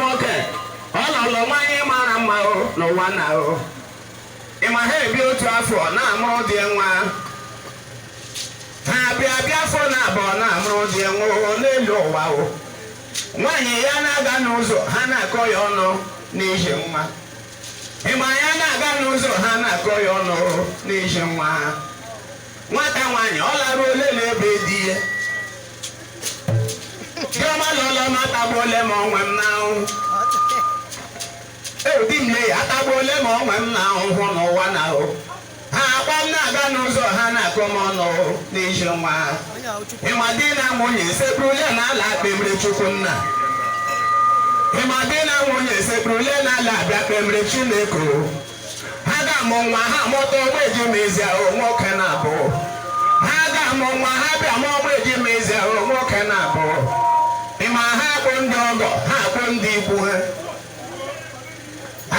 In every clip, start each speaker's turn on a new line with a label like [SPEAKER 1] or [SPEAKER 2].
[SPEAKER 1] nwoke ọlọlọ nwanyị mara mma n'ụwa na ịma ha ebi otu afọ na-amụrụ dị nwa ha bịa afọ na-abụọ na-amụrụ dị nwa n'elu ụwa nwaanyị ya na-aga n'ụzọ ha na-akọ ya ọnụ n'ihi nwa ịma ya na-aga n'ụzọ ha na-akọ ya ọnụ n'ihi nwa nwata nwaanyị ọ lara ole n'ebe di ya Gama lọlọ matagbuole m onwe m n'ahụ di m ya atagbuole m onwe m n'ahụhụ n'ụwa n'ahụ ha akwa m na-aga n'ụzọ ha na-akọ m ọnụ n'ihi nwa ịma di na nwunye sekpurule n'ala kpemre Chukwunna ịma di na nwunye sekpurule n'ala abịa kpemre Chineke ha ga-amụ nwa ha mụta ogbe ji mezi ahụ nwoke na-abụ ha ga-amụ nwa ha bịa ma ogbe ji mezi ahụ nwoke na-abụ ịma ha akpọ ndị ọgọ ha akpọ ndị ikwu ha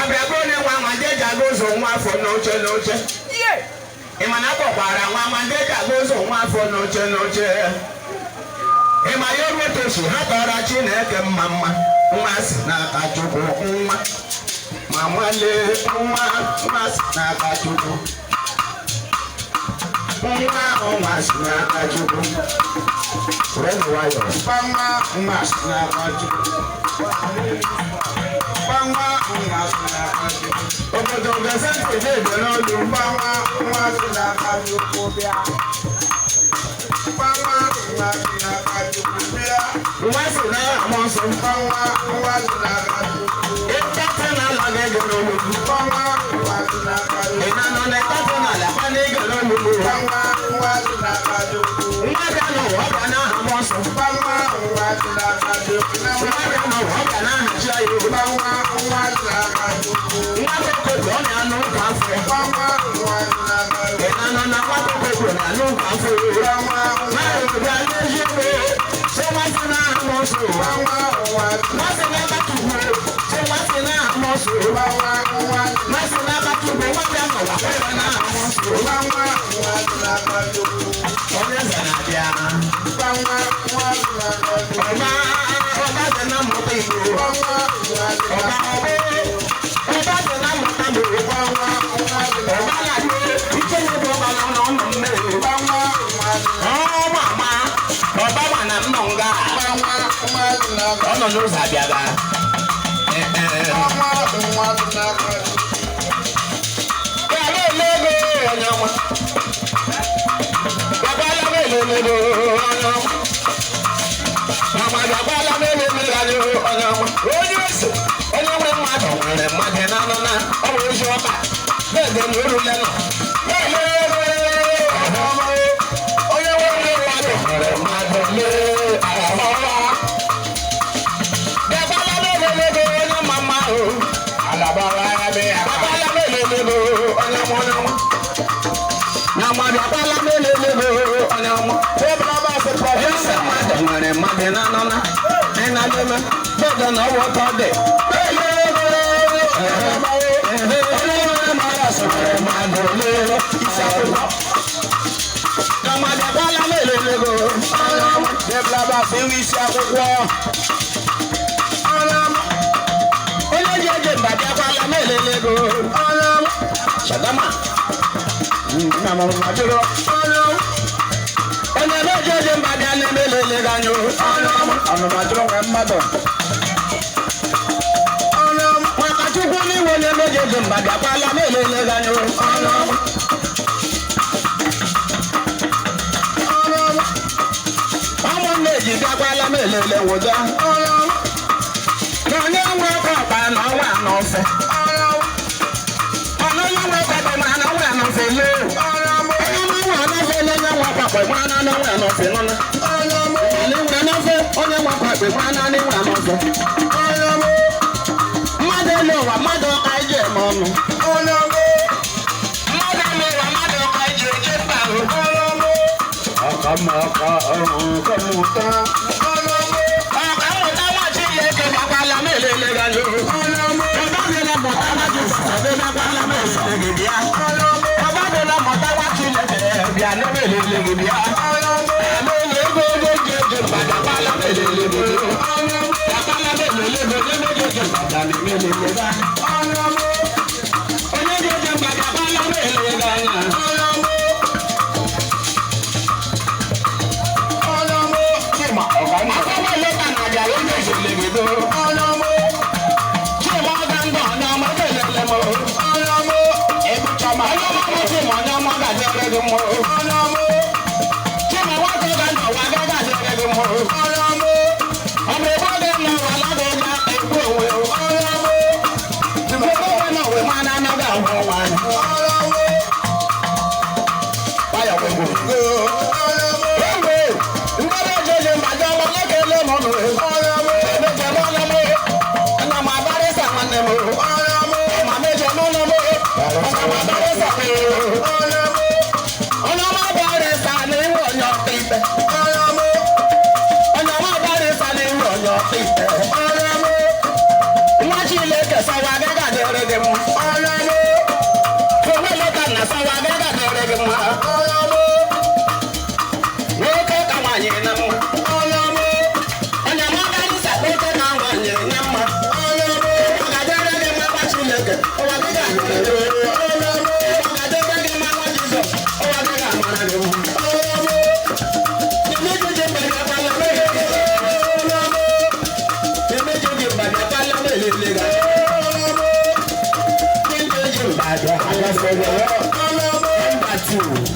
[SPEAKER 1] abịago onye nwa nwa jeji aga ụzọ nwa afọ n'oche ịma na akpọkwara nwa nwa jeji aga ụzọ nwa afọ n'oche ịma ya oruotochi ha tọrọ Chineke mma nwa si n'aka Chukwu nwa ma nwalee nwa si n'aka Chukwu nwa si n'aka Chukwu nwa si n'aka Chukwu obodo ga-ese ntụje ebe n'olu nwa si n'aka Chukwu bịa nwa si n'aka nsọ nwa si n'aka Chukwu ịkpata n'ala ga-ege n'olu ị na-anọ n'ịkpata n'ala kwa na-ege n'olu nwa ga n'ụwa ọ ga n'aha m ọsọ nwa ga n'ụwa ọ ga n'aha chi anyị nwa kokoko ọ na-anụ ụkwụ afọ ị na-anọ na nwa kokoko na-anụ ụkwụ afọ mmadụ bịa n'eziokwu so nwa si n'aha m ọsọ nwa si n'akpata ugbo so nwa si n'aha m ọsọ nwa si n'akpata ugbo nwa bịa n'ụwa kwere n'aha m ọsọ onye zara abịa ọba dị na mmụta Igbo ọba dị na mmụta Igbo ọba na-adị ike n'ebe ọba nọ n'ọnụ mmiri ọma ọba ma na nnọ nga ọ nọ n'ụzọ abịaga onye ose onye nwe mmadụ nwere mmadụ na-anọ na ọrụ ozi ọba na-ede n'orule nọ onye nwe mmadụ nwere mmadụ gabala melelego onye ma mma ahụ alabara ya be ya gabala melelego onye nwa na mmadụ agbala melelego onye nwa ebe ọba sịkwa ese mmadụ nwere mmadụ na-anọ na ịna-adịme bẹ́ẹ̀ náà wọ́n tọ́ dẹ̀. Ọmọdé bọ́lá mélòó lego? Débìlà bá fi wí sí akwụkwọ. Onye ji eje mbàjẹ́ bọ́lá mélòó lego? Ṣàgámà. Nna m ọmọdúró. Onye na-eje eje mbàjẹ́ ní mélòó lego anyụ? Ọmọdúró nwere mmadụ. Chukwu n'iwe na-emeje dị mba bịakwala melele ganyụ ụmụnne ji bịakwala melele wụda na onye nwe ọkpa na ọnwa n'ofe onye nwe ọkpa ma na ọnwa n'ofe lee onye nwe n'ofe onye nwe ọkpa ma na ọnwa n'ofe nọ onye nwe n'ofe onye nwe ọkpa ma na ọnwa n'ofe mmadụ ọka ije eme ọnụ mmadụ emewa mmadụ ọka ije eje mba ọkammụta nwa Chineke gbakwala m elele ganyụ ọgbadịla mụta nwa Jizọs gbakwala m elele gị bịa ọgbadịla mụta nwa Chineke bịa n'ebe elele gị bịa emele ego ji eje mba gbakwala m elele gị bịakwala m elele
[SPEAKER 2] Number 2.